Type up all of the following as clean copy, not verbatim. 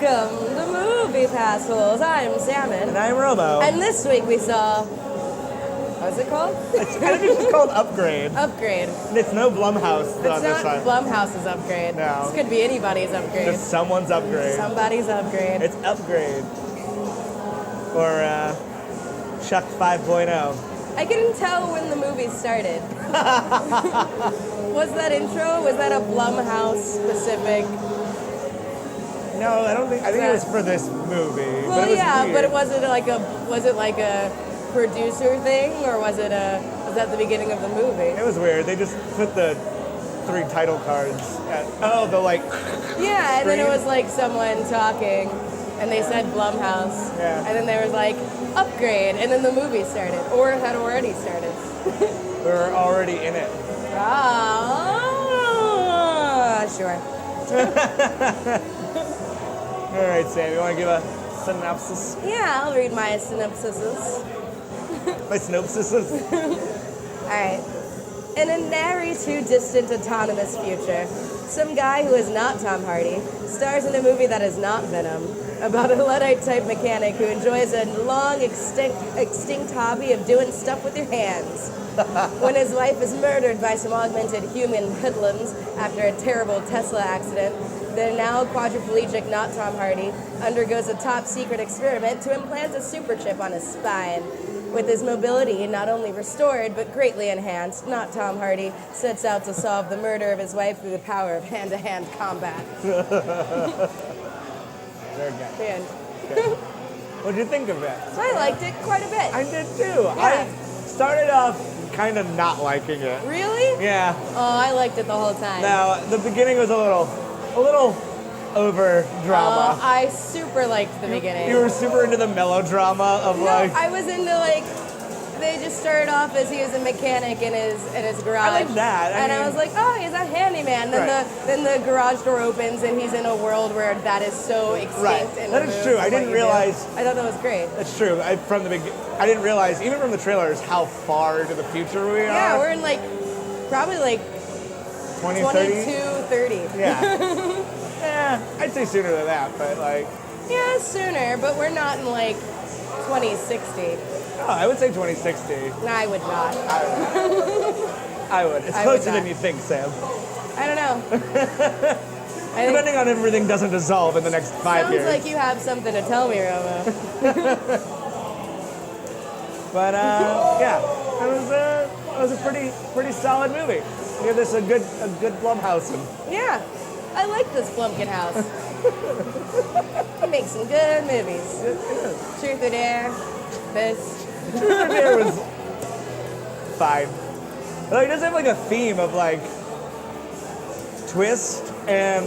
Welcome to Movie Passholes. I'm Saman. And I'm Romo. And this week we saw... What's it called? I think it's just called Upgrade. Upgrade. And it's no Blumhouse It's on this not time. Blumhouse's upgrade. No. This could be anybody's upgrade. Just someone's upgrade. Somebody's upgrade. It's Upgrade. Or Chuck 5.0. I couldn't tell when the movie started. Was that intro? Was that a Blumhouse specific? No, I don't think. I think it was for this movie. Well, but it was yeah, weird. but was it like a producer thing, or was that the beginning of the movie? It was weird. They just put the 3 title cards at. Oh, the like. Yeah, and then it screen. was like someone talking, and they said Blumhouse. Yeah. And then there was like Upgrade, and then the movie started, or it had already started. We were already in it. Ah, sure. All right, Sam. You want to give a synopsis? Yeah, I'll read my synopsises. My synopsises. All right. In a nary too distant autonomous future, some guy who is not Tom Hardy stars in a movie that is not Venom, about a Luddite-type mechanic who enjoys a long extinct hobby of doing stuff with your hands. When his wife is murdered by some augmented human hoodlums after a terrible Tesla accident, the now quadriplegic not Tom Hardy undergoes a top-secret experiment to implant a superchip on his spine. With his mobility not only restored, but greatly enhanced, not Tom Hardy sets out to solve the murder of his wife through the power of hand-to-hand combat. Very good. Man, What did you think of it? I liked it quite a bit. I did too. I started off kind of not liking it. Really? Yeah. Oh, I liked it the whole time. Now the beginning was a little over drama. I super liked the beginning. You were super into the melodrama of No, like. I was into they just started off as he was a mechanic in his garage. I like that. I I mean- was like, oh, he's a handyman. Then Right. then the garage door opens and he's in a world where that is so extinct. Right. And That is removed true. from I what didn't you do. realize- I thought that was great. That's true. I didn't realize even from the trailers how far into the future we are. Yeah, we're in probably 20, 22, 30. Yeah. Yeah. I'd say sooner than that, but Yeah, sooner, but we're not in 2060. oh, I would say 2060. I would not. I would. It's I would closer not. than you think, Sam. I don't know. I think Depending on if everything doesn't dissolve in the next 5 sounds years. like you have something to tell me, Romo. But yeah, it was a pretty solid movie. Give this a good Blumhouse. Yeah, I like this Blumpkin house. He makes some good movies. Truth or Dare, this. It was fine. Though he does have a theme of twist and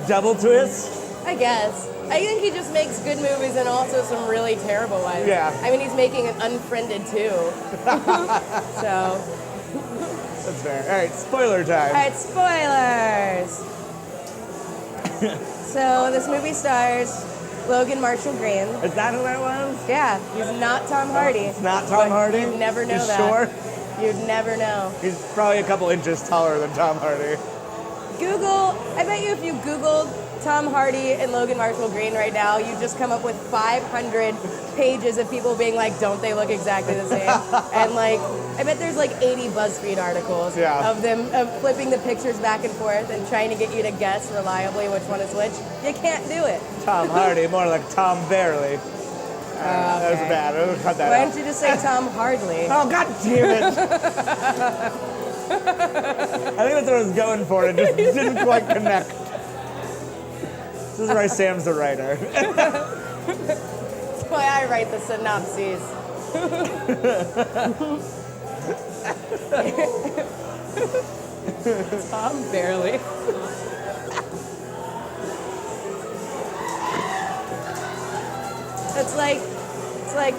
double twist. I guess. I think he just makes good movies and also some really terrible ones. Yeah. I mean, he's making an Unfriended too. So. That's fair. All right, spoiler time. All right, spoilers. So this movie stars Logan Marshall Green. Is that who that was? Yeah, he's not Tom Hardy. It's not Tom Hardy? You'd never know You that. sure? You'd never know. He's probably a couple inches taller than Tom Hardy. I bet you if you Googled Tom Hardy and Logan Marshall Green right now, you just come up with 500 pages of people being like, don't they look exactly the same? And I bet there's 80 BuzzFeed articles Yeah. of them flipping the pictures back and forth and trying to get you to guess reliably which one is which. You can't do it. Tom Hardy, more like Tom Barely. That was Okay. bad. I'll cut that Why out. don't you just say Tom Hardly? Oh, God damn it! I think that's what I was going for. It just didn't quite connect. This is why Sam's the writer. That's why I write the synopses. Tom Barely. It's like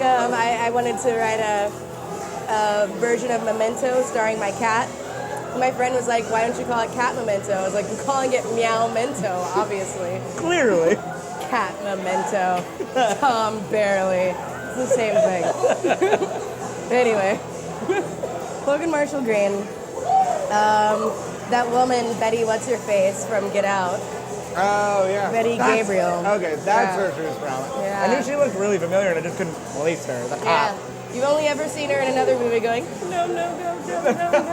I wanted to write a version of Memento starring my cat. And my friend was like, why don't you call it Cat Memento? I was like, I'm calling it Meow Mento, obviously. Clearly. Cat Memento. Tom Barely. It's the same thing. Anyway. Logan Marshall Green. That woman, Betty What's-Her-Face from Get Out. Oh, yeah. Betty Gabriel. Okay, that's where she was from. Yeah. I knew she looked really familiar, and I just couldn't place her. The Yeah. cop. You've only ever seen her in another movie going, no, no, no, no, no, no.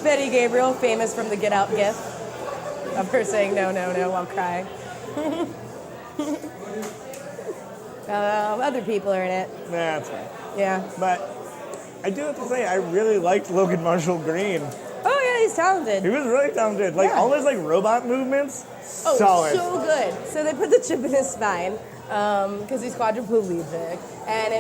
Betty Gabriel, famous from the Get Out gif of her saying no, no, no while crying. Other people are in it. Nah, that's fine. Yeah. But I do have to say, I really liked Logan Marshall Green. Oh, yeah, he's talented. He was really talented. Like, Yeah. all his, like, robot movements, Oh, solid. so good. So they put the chip in his spine because he's quadriplegic, and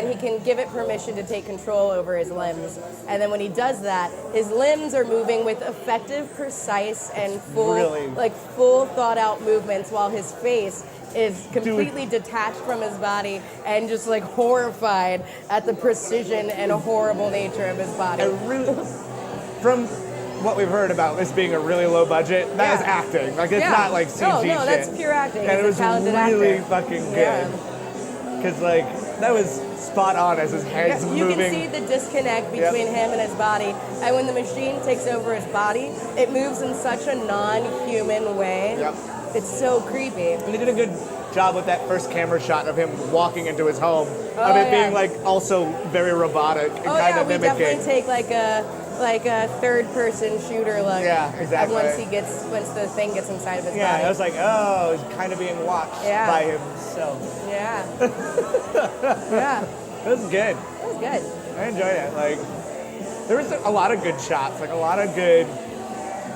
he can give it permission to take control over his limbs. And then when he does that, his limbs are moving with effective, precise, and full thought out movements, while his face is completely detached from his body and just like horrified at the precision and horrible nature of his body. From what we've heard about this being a really low budget, that is acting. Like, it's not like CG shit. No, that's pure acting. And He's it was a talented really actor. fucking good. Because, like, that was spot on as his head's You moving. can see the disconnect between him and his body. And when the machine takes over his body, it moves in such a non-human way. Yep. It's so creepy. And he did a good job with that first camera shot of him walking into his home. Of it being, like, also very robotic and kind of we mimicking. definitely take like a third-person shooter look. Yeah, exactly. Once the thing gets inside of his body. Yeah, I was like, oh, he's kind of being watched by himself. Yeah. Yeah. It was good. It was good. I enjoyed it. Like, there was a lot of good shots, like a lot of good,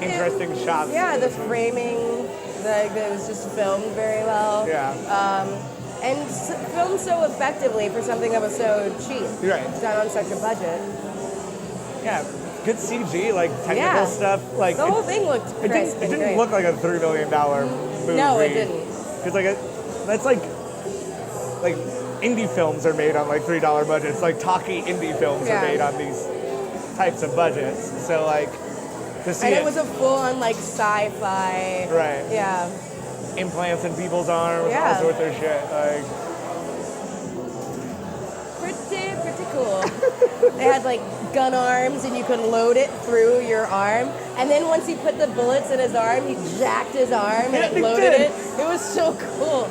interesting shots. Yeah, the framing, it was just filmed very well. Yeah. And filmed so effectively for something that was so cheap. Right. Done on such a budget. Yeah, good CG, like technical stuff. Like the whole thing looked It crisp and didn't great. look like a $3 million movie. No, it didn't. Because that's like indie films are made on like $3 budgets. Like talkie indie films are made on these types of budgets. So like to see it was a full-on like sci-fi. Right. Yeah. Implants in people's arms, all sorts of shit. Like pretty cool. They had like gun arms, and you could load it through your arm. And then once he put the bullets in his arm, he jacked his arm and it loaded it. It was so cool.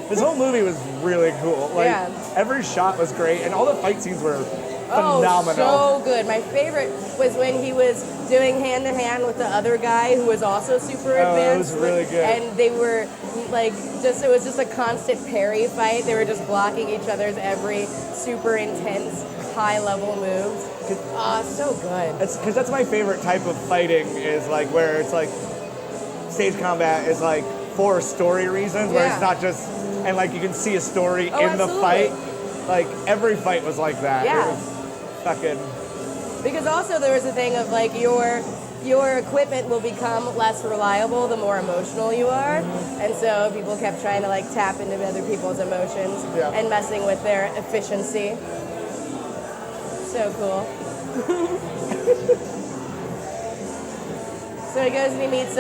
This whole movie was really cool. Like every shot was great, and all the fight scenes were phenomenal. Oh, so good. My favorite was when he was doing hand-to-hand with the other guy who was also super advanced. It was really good. And they were like, it was just a constant parry fight. They were just blocking each other's every super intense, high-level moves. So good. Because that's my favorite type of fighting, is like where it's like stage combat is like for story reasons, where it's not just, and like you can see a story in the fight. Like every fight was like that. Yeah. It was fucking. Because also there was a thing of like your equipment will become less reliable the more emotional you are, and so people kept trying to like tap into other people's emotions and messing with their efficiency. So cool. So he goes and he meets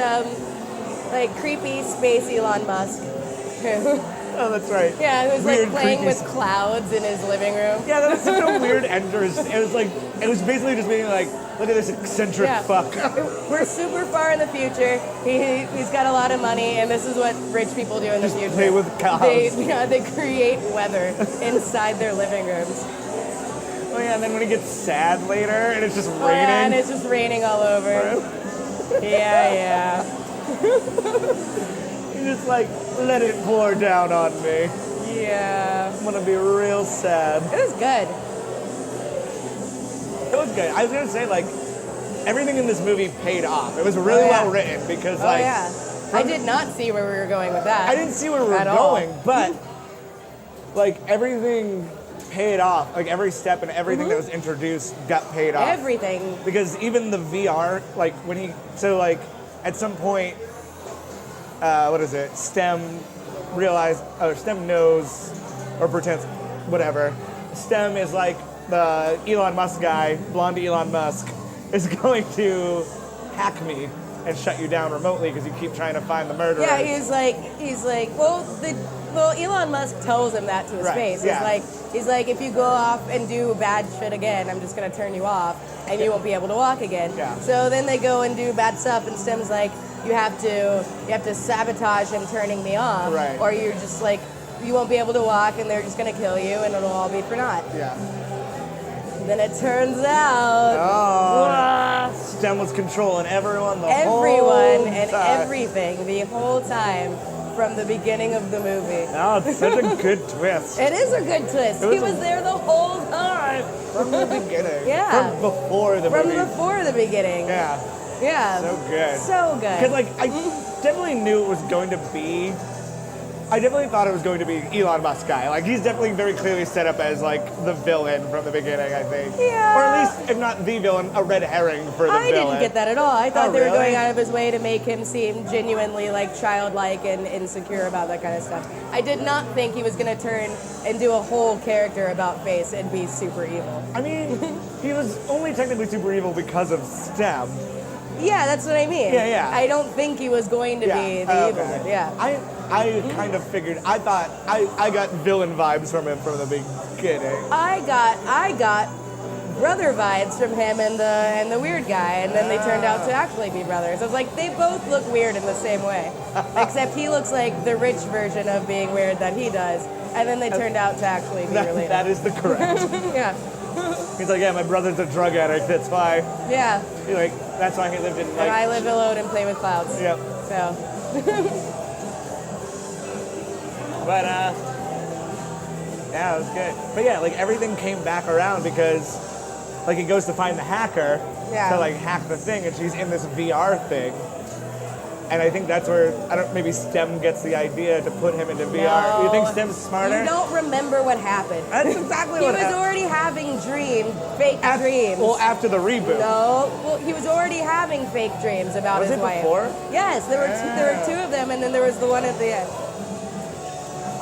like creepy space Elon Musk. Oh, that's right. Yeah, who's Weird, like playing creepy with clouds in his living room. Yeah, that was such a weird entrance. It was basically just being like, look at this eccentric fuck. We're super far in the future. He's got a lot of money, and this is what rich people do in the future. Play with cows. They create weather inside their living rooms. Oh yeah, and then when he gets sad later, and it's just raining. Oh, yeah, and it's just raining all over. Yeah. Just like, let it pour down on me. Yeah. I'm gonna be real sad. It was good. It was good. I was gonna say, like, everything in this movie paid off. It was really well written because, like, I did not see where we were going with that. I didn't see where we were going, but like everything paid off. Like every step and everything that was introduced got paid off. Everything. Because even the VR, like when at some point. STEM knows or pretends, whatever. STEM is like the Elon Musk guy, blonde Elon Musk, is going to hack me and shut you down remotely because you keep trying to find the murderer. Yeah, he's like, Elon Musk tells him that to his face. He's like, He's like, if you go off and do bad shit again, I'm just gonna turn you off, and you won't be able to walk again. Yeah. So then they go and do bad stuff, and Stem's like, you have to sabotage him turning me off, Right. or you're just like, you won't be able to walk, and they're just gonna kill you, and it'll all be for naught. Yeah. Then it turns out, Stem was controlling everyone the everyone whole and time. everything the whole time from the beginning of the movie. Oh, it's such a good twist. It is a good twist. It was He was there the whole time. From the beginning. Yeah. From before the movie. From before the beginning. Yeah. Yeah. So good. So good. Because, like, I definitely knew it was going to be... I definitely thought it was going to be Elon Musk guy. Like, he's definitely very clearly set up as, like, the villain from the beginning, I think. Yeah. Or at least, if not the villain, a red herring for the I villain. didn't get that at all. I thought Oh, they were really? going out of his way to make him seem genuinely like childlike and insecure about that kind of stuff. I did not think he was going to turn and do a whole character about face and be super evil. I mean, he was only technically super evil because of Stem. Yeah, that's what I mean. Yeah, yeah. I don't think he was going to be the evil one. Yeah. I kind of figured, I thought, I got villain vibes from him from the beginning. I got brother vibes from him and the weird guy, and then they turned out to actually be brothers. I was like, they both look weird in the same way, except he looks like the rich version of being weird that he does, and then they turned out to actually be related. That is the correct. Yeah. He's like, yeah, my brother's a drug addict, that's why. Yeah. He's like, that's why he lived in, like... And I live alone and play with clouds. Yep. So. But, yeah, it was good. But yeah, like, everything came back around because, like, he goes to find the hacker to, like, hack the thing, and she's in this VR thing. And I think that's where, maybe Stem gets the idea to put him into VR. No. You think Stem's smarter? You don't remember what happened. That's exactly He what was happened. already having fake dreams. Well, after the reboot. No, well, he was already having fake dreams about Was his it wife. before? Yes, there were two of them, and then there was the one at the end.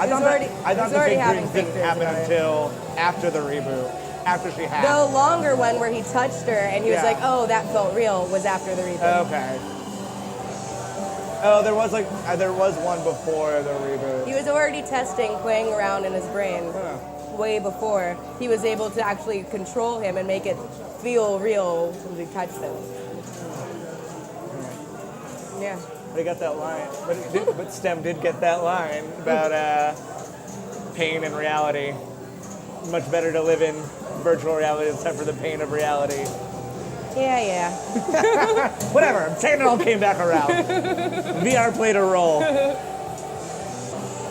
I thought the already big having dreams fake didn't dreams happen about it. until after the reboot, after she hacked. The longer one where he touched her, and he was Yeah. like, "Oh, that felt real," was after the reboot. Okay. Oh, there was one before the reboot. He was already testing, playing around in his brain. Huh. Way before he was able to actually control him and make it feel real when he touched him. Yeah. They got that line, but Stem did get that line about pain and reality. Much better to live in virtual reality except for the pain of reality. Yeah. Whatever, I'm saying it all came back around. VR played a role.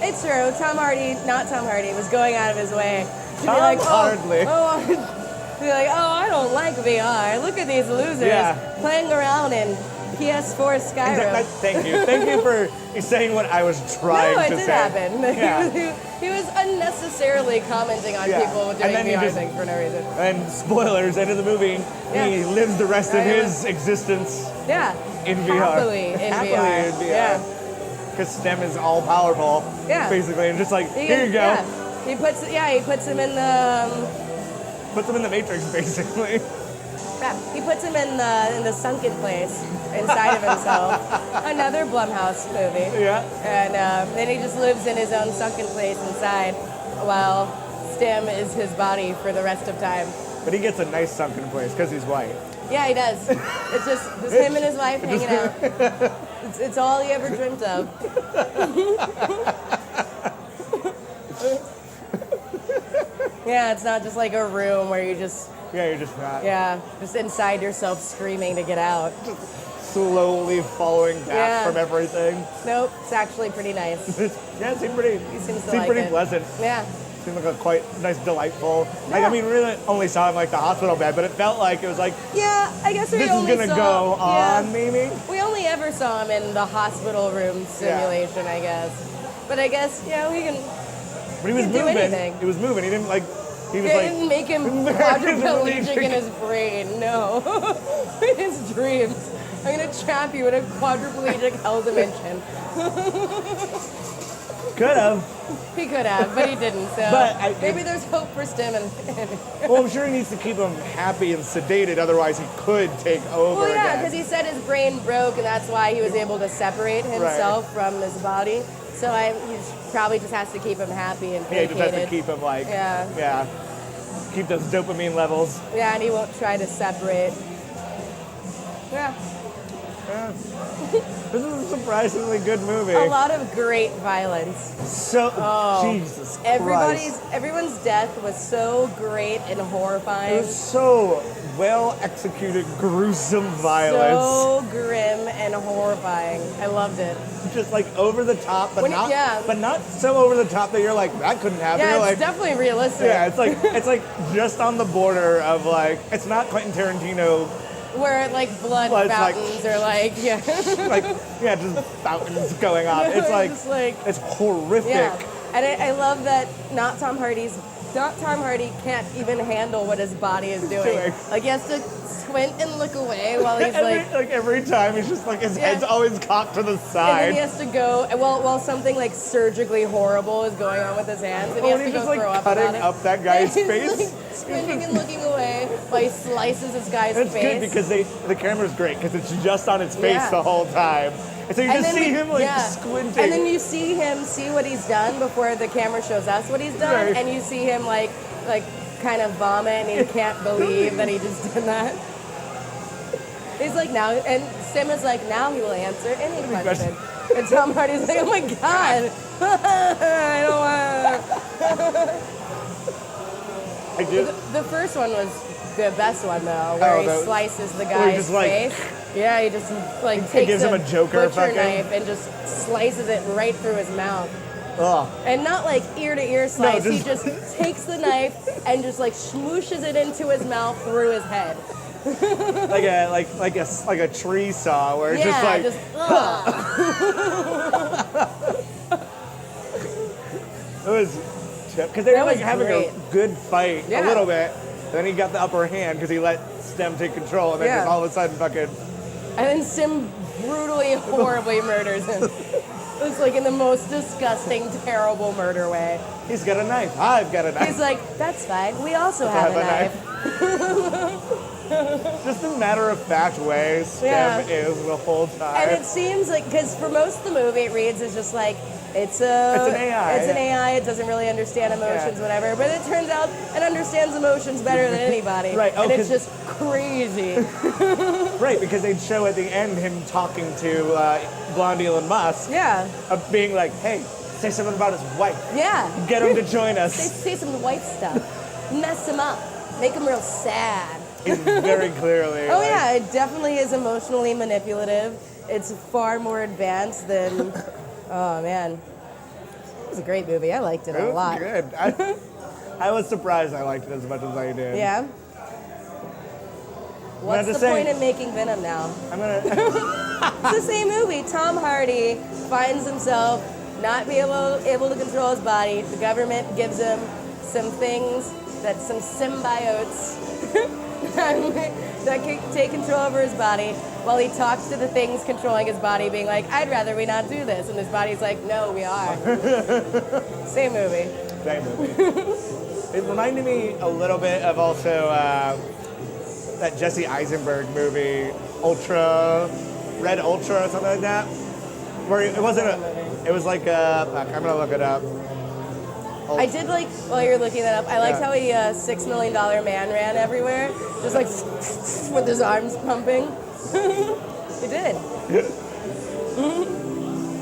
It's true. Not Tom Hardy, was going out of his way to be Tom like, Hardly. be like, I don't like VR. Look at these losers playing around in PS4 Skyrim. Thank you for saying what I was trying to say. No, it did happen. Yeah. He was unnecessarily commenting on people doing VR things for no reason. And spoilers, end of the movie, he lives the rest of his existence in VR. Happily in VR. Yeah. Because STEM is all powerful, basically, and just like, here you go. Yeah. He puts him in the... Puts him in the Matrix, basically. He puts him in the sunken place inside of himself. Another Blumhouse movie. Yeah. And then he just lives in his own sunken place inside while Stem is his body for the rest of time. But he gets a nice sunken place because he's white. Yeah, he does. It's just him and his wife hanging out. It's all he ever dreamt of. Yeah, it's not just like a room where you just... Yeah, you're just not. Yeah, just inside yourself screaming to get out. Slowly following back from everything. Nope, it's actually pretty nice. Yeah, it seemed pretty. He seems to seemed like pretty it. pleasant. Yeah. Seemed like a quite nice, delightful. Like, I mean, really only saw him like the hospital bed, but it felt like it was like. Yeah, I guess we this only is gonna saw, go on, maybe. We only ever saw him in the hospital room simulation, I guess. But I guess he can. But he was do moving. anything. He was moving. He didn't like. He was It like. didn't make him quadriplegic in his brain. No, in his dreams. I'm gonna trap you in a quadriplegic hell dimension. Could have. He could have, but he didn't. So But maybe there's hope for Stem. Well, I'm sure he needs to keep him happy and sedated. Otherwise, he could take over. Well, yeah, again. because he said his brain broke, and that's why he was able to separate himself from his body. So he probably just has to keep him happy and Yeah, he placated. just has to keep him like, Yeah. keep those dopamine levels. Yeah, and he won't try to separate. Yeah. This is a surprisingly good movie. A lot of great violence. So, Jesus Christ. Everyone's death was so great and horrifying. It was so well executed, gruesome violence. So grim and horrifying. I loved it. Just like over the top, but not so over the top that you're like, that couldn't happen. Yeah, You're it's like, definitely realistic. yeah, it's like just on the border of like, it's not Quentin Tarantino. Where like blood fountains are like, just fountains going off. It's like, it's horrific. Yeah. And I love that not Tom Hardy can't even handle what his body is doing. Like he has to squint and look away while he's every time he's just like his head's always cocked to the side. And then he has to go while something like surgically horrible is going on with his hands, and he has to go throw up cutting up that guy's face. Like squinting and looking away while he slices his guy's face. It's good because the camera's great because it's just on his face the whole time. And so you just see him squinting. And then you see him see what he's done before the camera shows us what he's done, and you see him like kind of vomit, and he can't believe that he just did that. He's like, now, and Sim is like, now he will answer any question. And Tom Hardy's like, oh my God, I don't want to. The first one was the best one though, where he slices the guy's face. Yeah, he just takes gives him a Joker butcher knife and just slices it right through his mouth. Ugh. And not like ear to ear slice. No, he just takes the knife and just like smooshes it into his mouth through his head. like a tree saw where it's just like. It was because they were like having a good fight a little bit, and then he got the upper hand because he let Stem take control, and then just all of a sudden fucking. And then Sim brutally, horribly murders him. It's like in the most disgusting, terrible murder way. He's got a knife. I've got a knife. He's like, that's fine. We also have a knife. Just a matter-of-fact way Stem is the whole time. And it seems like, because for most of the movie, it reads as just like, it's an AI. It's an AI. It doesn't really understand emotions, whatever. But it turns out it understands emotions better than anybody. Right. And it's just crazy. Right, because they'd show at the end him talking to Blondie Elon Musk. Yeah. Being like, hey, say something about his wife. Yeah. Get him to join us. Say some wife stuff. Mess him up. Make him real sad. He's very clearly. Oh, yeah. It definitely is emotionally manipulative. It's far more advanced than... Oh, man. It was a great movie. I liked it a lot. Good. I was surprised I liked it as much as I did. Yeah? What's the point in making Venom now? It's the same movie. Tom Hardy finds himself not be able to control his body. The government gives him some things, some symbiotes that can take control over his body, while he talks to the things controlling his body, being like, I'd rather we not do this. And his body's like, no, we are. Same movie. Same movie. It reminded me a little bit of also that Jesse Eisenberg movie, Red Ultra or something like that. Where it wasn't it was like, I'm going to look it up. I did like, while you're looking that up, I liked how he $6 Million Man ran everywhere, just like with his arms pumping. He did.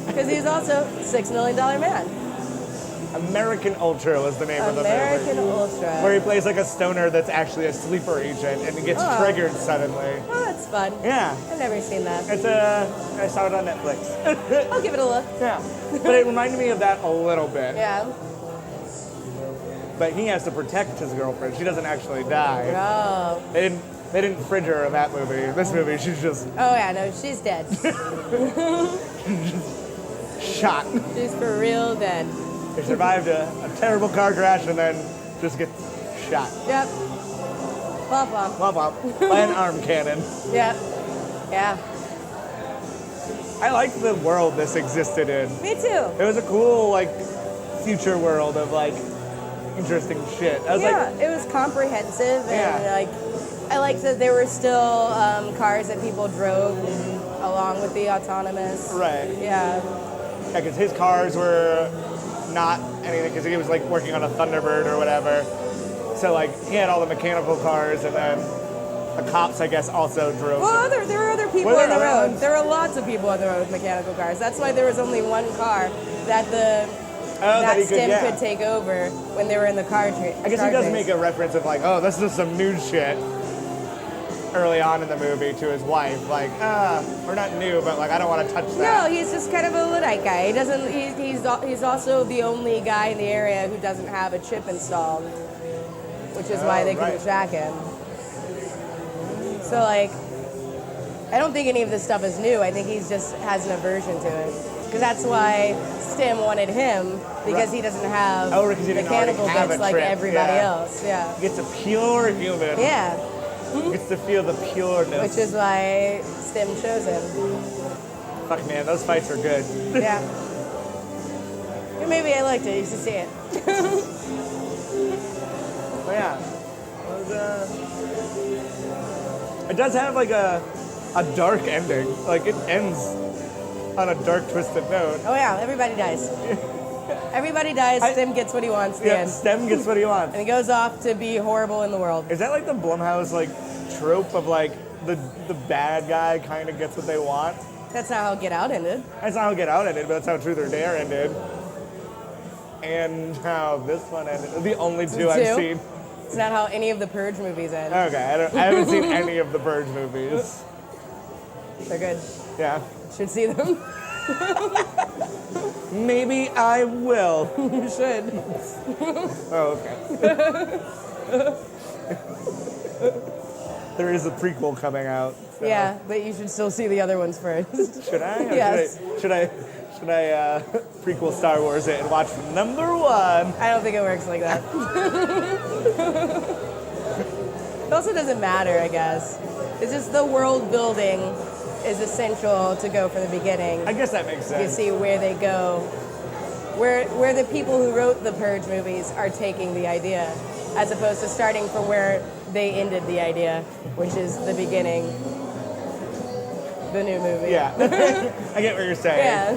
Because he's also $6 Million Man. American Ultra was the name of the movie. American Ultra. Where he plays like a stoner that's actually a sleeper agent and he gets triggered suddenly. Oh, that's fun. Yeah. I've never seen that. I saw it on Netflix. I'll give it a look. Yeah. But it reminded me of that a little bit. Yeah. But he has to protect his girlfriend. She doesn't actually die. Oh. They didn't fridge her in that movie. In this movie, she's just... Oh, yeah, no, she's dead. Shot. She's for real dead. She survived a terrible car crash and then just gets shot. Yep. Womp womp. Womp womp. By an arm cannon. Yep. Yeah. I liked the world this existed in. Me too. It was a cool, future world of, interesting shit. I was it was comprehensive, and I liked that there were still cars that people drove along with the autonomous. Right. Yeah. because his cars were not anything, because he was like working on a Thunderbird or whatever. So like he had all the mechanical cars, and then the cops, I guess, also drove. Well, there were other people on the road. There were lots of people on the road with mechanical cars. That's why there was only one car that Stim could take over when they were in the car. I guess he does make a reference of like, oh, this is some new shit early on in the movie to his wife. Like, we're not new, but like I don't want to touch that. No, he's just kind of a Luddite guy. He doesn't. He's also the only guy in the area who doesn't have a chip installed, which is why they couldn't track him. So like, I don't think any of this stuff is new. I think he just has an aversion to it. Because that's why Stim wanted him, because he doesn't have mechanical bits like everybody else. Yeah. He gets a pure human. Yeah. He gets to feel the pureness. Which is why Stim chose him. Fuck man, those fights are good. Yeah. Maybe I liked it. You should see it. But yeah. It does have like a dark ending. Like it ends on a dark, twisted note. Oh yeah, everybody dies. Everybody dies. Stim gets what he wants. The end. Stim gets what he wants. And he goes off to be horrible in the world. Is that like the Blumhouse like trope of like the bad guy kind of gets what they want? That's not how Get Out ended. That's not how Get Out ended, but that's how Truth or Dare ended. And how this one ended. The only two I've seen. It's not how any of the Purge movies end. Okay, I haven't seen any of the Purge movies. They're good. Yeah. Should see them. Maybe I will. You should. Oh, okay. There is a prequel coming out. So. Yeah, but you should still see the other ones first. Should I? Yes. Should I prequel Star Wars it and watch number 1? I don't think it works like that. It also doesn't matter, I guess. It's just the world building is essential to go from the beginning. I guess that makes sense. You see where they go, where the people who wrote the Purge movies are taking the idea, as opposed to starting from where they ended the idea, which is the beginning, the new movie. Yeah, I get what you're saying. Yeah.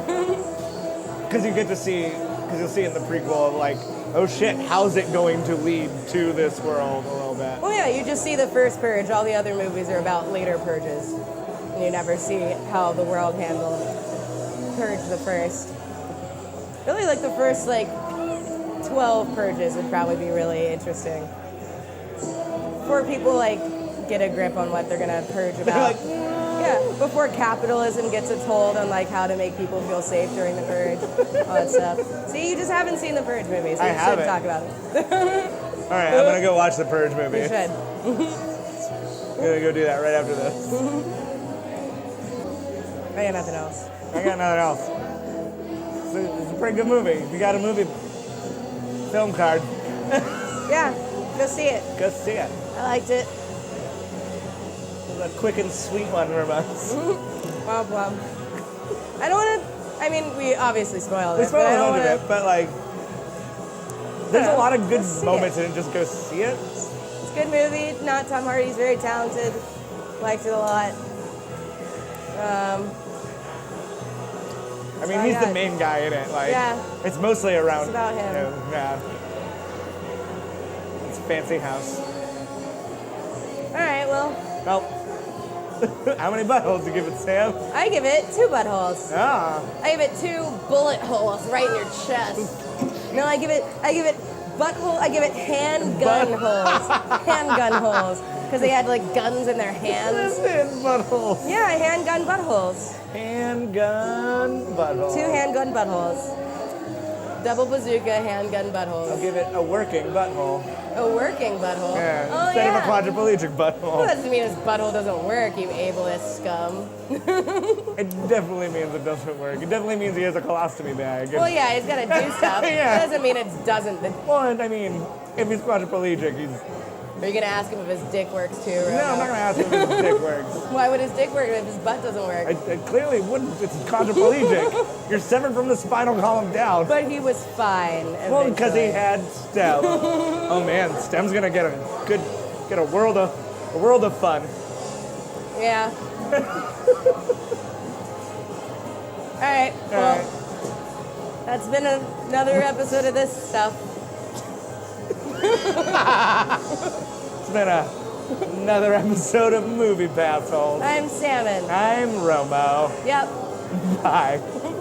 Because you get to see, because you'll see in the prequel, like, oh shit, how's it going to lead to this world a little bit? Well, yeah, you just see the first Purge. All the other movies are about later purges. And you never see how the world handled Purge the first. Really, like the first, 12 purges would probably be really interesting. Before people, get a grip on what they're going to purge about. Yeah, before capitalism gets its hold on, how to make people feel safe during the Purge, all that stuff. See, you just haven't seen the Purge movies. So you should talk about it. All right, I'm going to go watch the Purge movie. You should. I'm going to go do that right after this. I got nothing else. I got nothing else. It's a pretty good movie. If you got a movie film card. Yeah, go see it. Go see it. I liked it. It was a quick and sweet one from us. Womp womp. I don't want to. I mean, we obviously spoiled it. We spoiled a bunch of it, but there's a lot of good moments in it. Just go see it. It's a good movie. Not Tom Hardy's very talented. Liked it a lot. I mean, he's the main guy in it. It's mostly around. It's about him. Yeah. It's a fancy house. All right. Well. How many buttholes do you give it, Sam? I give it 2 buttholes. Ah. I give it 2 bullet holes right in your chest. No, I give it butthole. I give it handgun holes. Handgun holes. Because they had guns in their hands. Buttholes. Yeah, handgun buttholes. Handgun buttholes. 2 handgun buttholes. Double bazooka handgun buttholes. I'll give it a working butthole. A working butthole? Yeah, oh, instead yeah. of a quadriplegic butthole. Well, that doesn't mean his butthole doesn't work, you ableist scum. It definitely means it doesn't work. It definitely means he has a colostomy bag. Well, yeah, he's got to do stuff. Yeah. That doesn't mean it doesn't. Well, I mean, if he's quadriplegic, he's... Are you going to ask him if his dick works too? No, I'm not going to ask him if his dick works. Why would his dick work if his butt doesn't work? It clearly wouldn't. It's quadriplegic. You're severed from the spinal column down. But he was fine eventually. Well, because he had STEM. Oh man, STEM's going to get a world of fun. Yeah. All right. Well, That's been another episode of this stuff. It's been another episode of Movie Bathholes. I'm Saman. I'm Romo. Yep. Bye.